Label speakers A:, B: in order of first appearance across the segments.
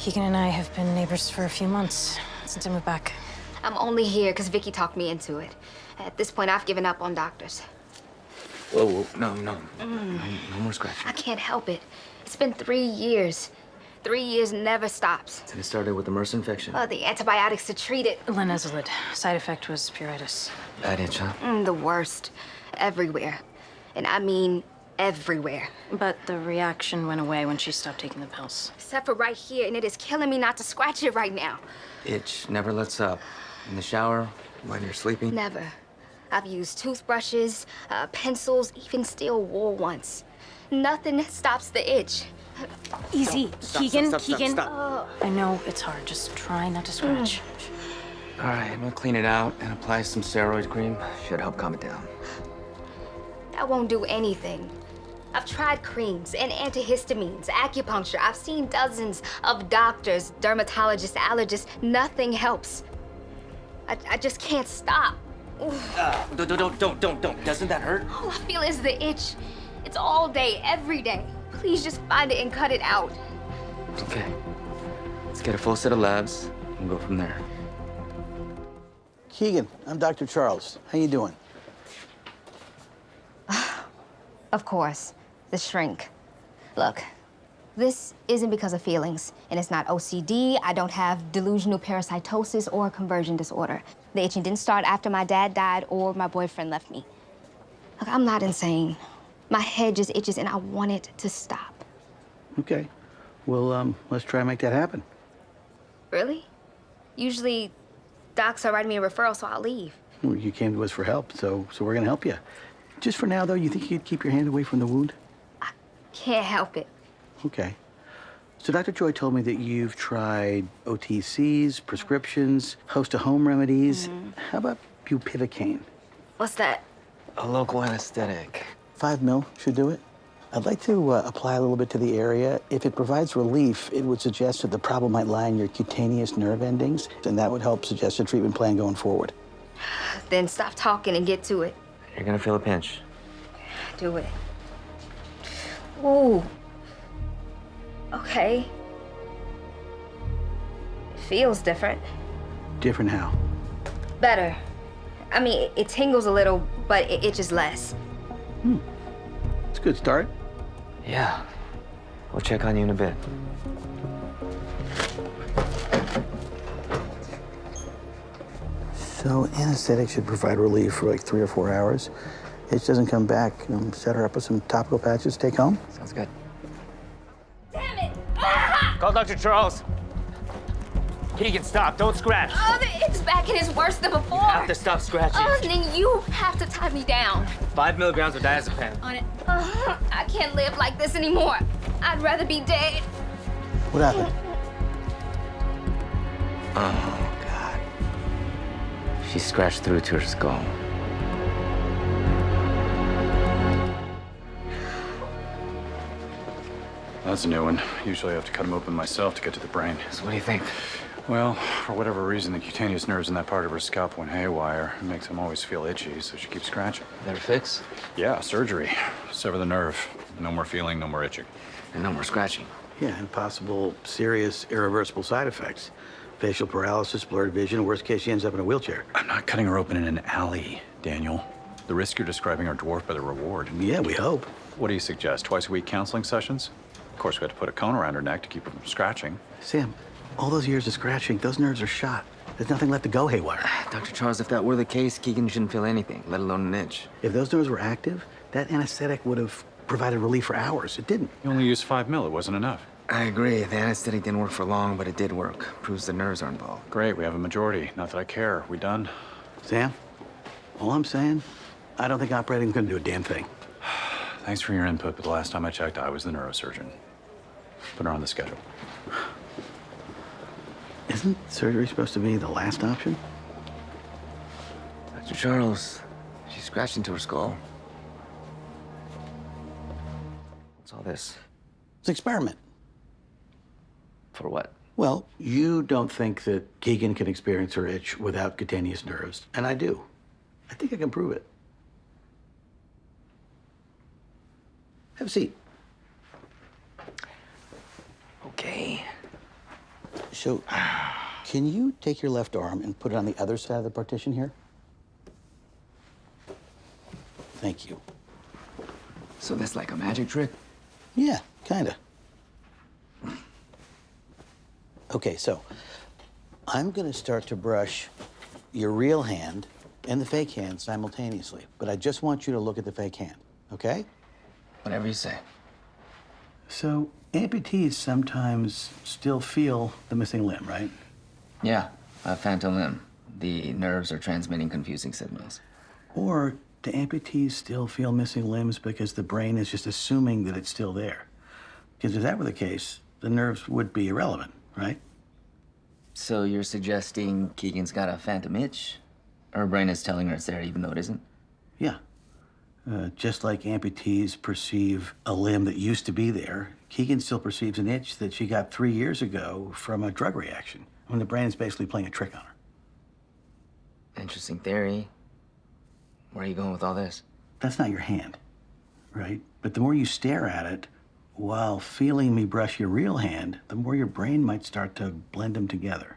A: Keegan and I have been neighbors for a few months since I moved back.
B: I'm only here because Vicky talked me into it. At this point, I've given up on doctors.
C: Whoa, no, no more scratching.
B: I can't help it. It's been 3 years. 3 years never stops.
C: And it started with a MRSA infection.
B: The antibiotics to treat it.
A: Linezolid. Side effect was pruritus.
C: Bad itch, huh?
B: The worst. Everywhere. And I mean everywhere.
A: But the reaction went away when she stopped taking the pills.
B: Except for right here, and it is killing me not to scratch it right now.
C: Itch never lets up. In the shower, when you're sleeping?
B: Never. I've used toothbrushes, pencils, even steel wool once. Nothing stops the itch.
A: Easy.
C: Stop,
A: Keegan,
C: stop, stop,
A: Keegan.
C: stop.
A: I know it's hard. Just try not to scratch.
C: All right, I'm gonna clean it out and apply some steroid cream. Should help calm it down.
B: That won't do anything. I've tried creams and antihistamines, acupuncture. I've seen dozens of doctors, dermatologists, allergists. Nothing helps. I just can't stop.
C: Don't. Doesn't that hurt?
B: All I feel is the itch. It's all day, every day. Please just find it and cut it out.
C: Okay. Let's get a full set of labs and go from there.
D: Keegan, I'm Dr. Charles. How you doing?
B: Of course, the shrink. Look, this isn't because of feelings, and it's not OCD. I don't have delusional parasitosis or conversion disorder. The itching didn't start after my dad died or my boyfriend left me. Look, I'm not insane. My head just itches, and I want it to stop.
D: Okay. Well, let's try and make that happen.
B: Really? Usually, docs are writing me a referral, so I'll leave.
D: Well, you came to us for help, so we're gonna help you. Just for now, though, you think you could keep your hand away from the wound?
B: Can't help it.
D: Okay. So Dr. Choi told me that you've tried OTCs, prescriptions, host of home remedies. How about bupivacaine?
B: What's that?
C: A local anesthetic.
D: 5 mil should do it. I'd like to apply a little bit to the area. If it provides relief, it would suggest that the problem might lie in your cutaneous nerve endings, and that would help suggest a treatment plan going forward.
B: Then stop talking and get to it.
C: You're gonna feel a pinch.
B: Do it. Ooh. Okay. It feels different.
D: Different how?
B: Better. I mean, it tingles a little, but it itches less.
D: It's a good start.
C: Yeah. We'll check on you in a bit.
D: So anesthetic should provide relief for like 3 or 4 hours. Itch doesn't come back. Set her up with some topical patches, take home.
C: Sounds good.
B: Damn it! Ah!
E: Call Dr. Charles. Keegan, stop. Don't scratch.
B: Oh, it's back and it's worse than before.
E: You have to stop scratching.
B: Oh, and then you have to tie me down.
E: 5 milligrams of diazepam.
B: On it. I can't live like this anymore. I'd rather be dead.
D: What happened?
C: Oh, God. She scratched through to her skull.
F: That's a new one. Usually I have to cut them open myself to get to the brain.
C: So what do you think?
F: Well, for whatever reason, the cutaneous nerves in that part of her scalp went haywire. It makes them always feel itchy, so she keeps scratching.
C: Better fix?
F: Yeah, surgery. Sever the nerve. No more feeling, no more itching.
C: And no more scratching.
D: Yeah, and possible serious irreversible side effects. Facial paralysis, blurred vision, worst case, she ends up in a wheelchair.
F: I'm not cutting her open in an alley, Daniel. The risks you're describing are dwarfed by the reward.
D: Yeah, we hope.
F: What do you suggest? Twice a week counseling sessions? Of course, we have to put a cone around her neck to keep her from scratching.
D: Sam, all those years of scratching, those nerves are shot. There's nothing left to go haywire.
C: Dr. Charles, if that were the case, Keegan shouldn't feel anything, let alone an itch.
D: If those nerves were active, that anesthetic would have provided relief for hours. It didn't.
F: You only used 5 mil. It wasn't enough.
C: I agree. The anesthetic didn't work for long, but it did work. Proves the nerves are involved.
F: Great, we have a majority. Not that I care. We done?
D: Sam, all I'm saying, I don't think operating's gonna do a damn thing.
F: Thanks for your input, but the last time I checked, I was the neurosurgeon. Put her on the schedule.
D: Isn't surgery supposed to be the last option?
C: Dr. Charles, she scratched into her skull. What's all this?
D: It's an experiment.
C: For what?
D: Well, you don't think that Keegan can experience her itch without cutaneous nerves, and I do. I think I can prove it. Have a seat.
C: Okay.
D: So, can you take your left arm and put it on the other side of the partition here? Thank you.
C: So that's like a magic trick?
D: Yeah, kinda. Okay, so I'm gonna start to brush your real hand and the fake hand simultaneously, but I just want you to look at the fake hand, okay?
C: Whatever you say.
D: So amputees sometimes still feel the missing limb, right?
C: Yeah, a phantom limb. The nerves are transmitting confusing signals.
D: Or do amputees still feel missing limbs because the brain is just assuming that it's still there? Because if that were the case, the nerves would be irrelevant, right?
C: So you're suggesting Keegan's got a phantom itch? Her brain is telling her it's there even though it isn't?
D: Yeah. Just like amputees perceive a limb that used to be there, Keegan still perceives an itch that she got 3 years ago from a drug reaction. I mean, the brain is basically playing a trick on her.
C: Interesting theory. Where are you going with all this?
D: That's not your hand, right? But the more you stare at it while feeling me brush your real hand, the more your brain might start to blend them together.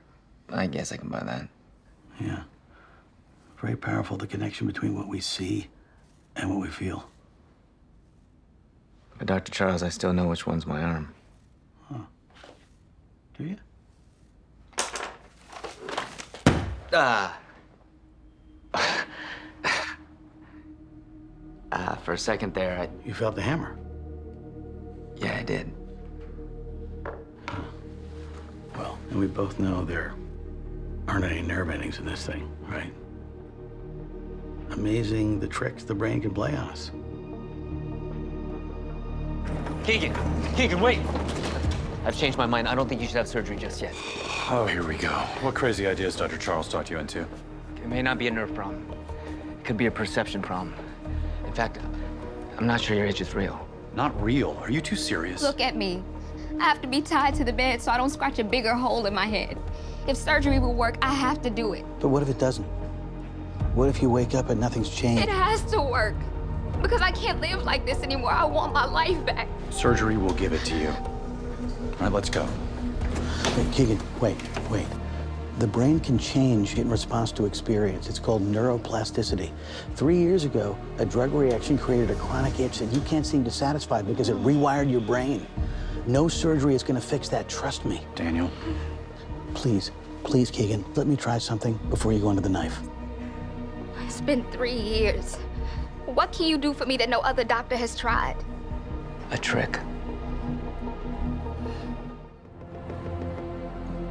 C: I guess I can buy that.
D: Yeah. Very powerful, the connection between what we see and what we feel.
C: But Dr. Charles, I still know which one's my arm.
D: Do you?
C: For a second there,
D: You felt the hammer.
C: yeah, I did.
D: Well, and we both know there aren't any nerve endings in this thing, right? Amazing the tricks the brain can play on us.
E: Keegan, wait! I've changed my mind. I don't think you should have surgery just yet.
F: Oh, here we go. What crazy ideas Dr. Charles talked you into?
C: It may not be a nerve problem. It could be a perception problem. In fact, I'm not sure your itch is real.
F: Not real. Are you too serious?
B: Look at me. I have to be tied to the bed so I don't scratch a bigger hole in my head. If surgery will work, I have to do it.
D: But what if it doesn't? What if you wake up and nothing's changed?
B: It has to work. Because I can't live like this anymore. I want my life back.
F: Surgery will give it to you. All right, let's go.
D: Wait, Keegan, wait. The brain can change in response to experience. It's called neuroplasticity. 3 years ago, a drug reaction created a chronic itch that you can't seem to satisfy because it rewired your brain. No surgery is gonna fix that, trust me.
F: Daniel.
D: Please, Keegan, let me try something before you go into the knife.
B: It's been 3 years. What can you do for me that no other doctor has tried?
C: A trick.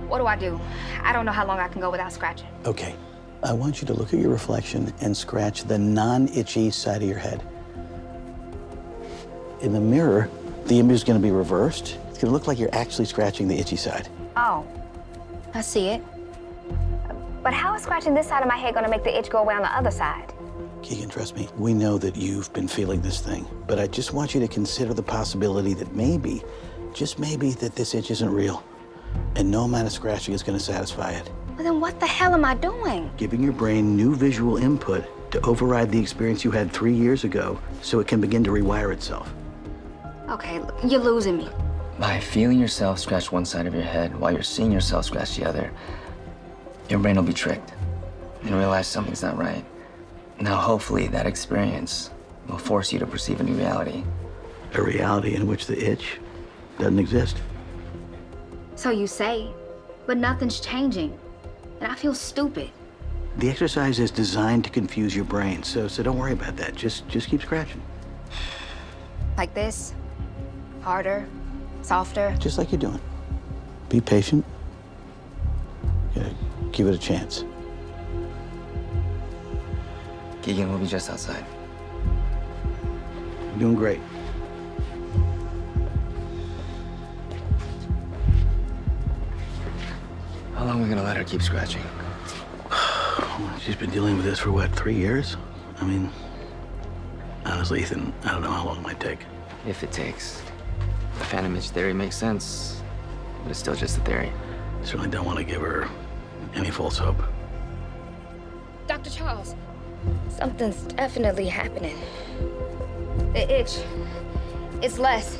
B: What do I do? I don't know how long I can go without scratching.
D: Okay, I want you to look at your reflection and scratch the non-itchy side of your head. In the mirror, the image is gonna be reversed. It's gonna look like you're actually scratching the itchy side.
B: Oh, I see it. But how is scratching this side of my head gonna make the itch go away on the other side?
D: Keegan, trust me, we know that you've been feeling this thing, but I just want you to consider the possibility that maybe, just maybe, that this itch isn't real, and no amount of scratching is gonna satisfy it.
B: Well, then what the hell am I doing?
D: Giving your brain new visual input to override the experience you had 3 years ago so it can begin to rewire itself.
B: Okay, look, you're losing me.
C: By feeling yourself scratch one side of your head while you're seeing yourself scratch the other, your brain will be tricked and realize something's not right. Now, hopefully, that experience will force you to perceive a new reality.
D: A reality in which the itch doesn't exist.
B: So you say, but nothing's changing. And I feel stupid.
D: The exercise is designed to confuse your brain, so don't worry about that. Just keep scratching.
B: Like this? Harder? Softer?
D: Just like you're doing. Be patient. Give it a chance.
C: Keegan will be just outside.
D: You're doing great.
C: How long are we gonna let her keep scratching?
D: She's been dealing with this for what, 3 years? I mean, honestly, Ethan, I don't know how long it might take.
C: If it takes. The phantom itch theory makes sense, but it's still just a theory.
D: Certainly don't want to give her any false hope.
B: Dr. Charles, something's definitely happening. The itch, it's less.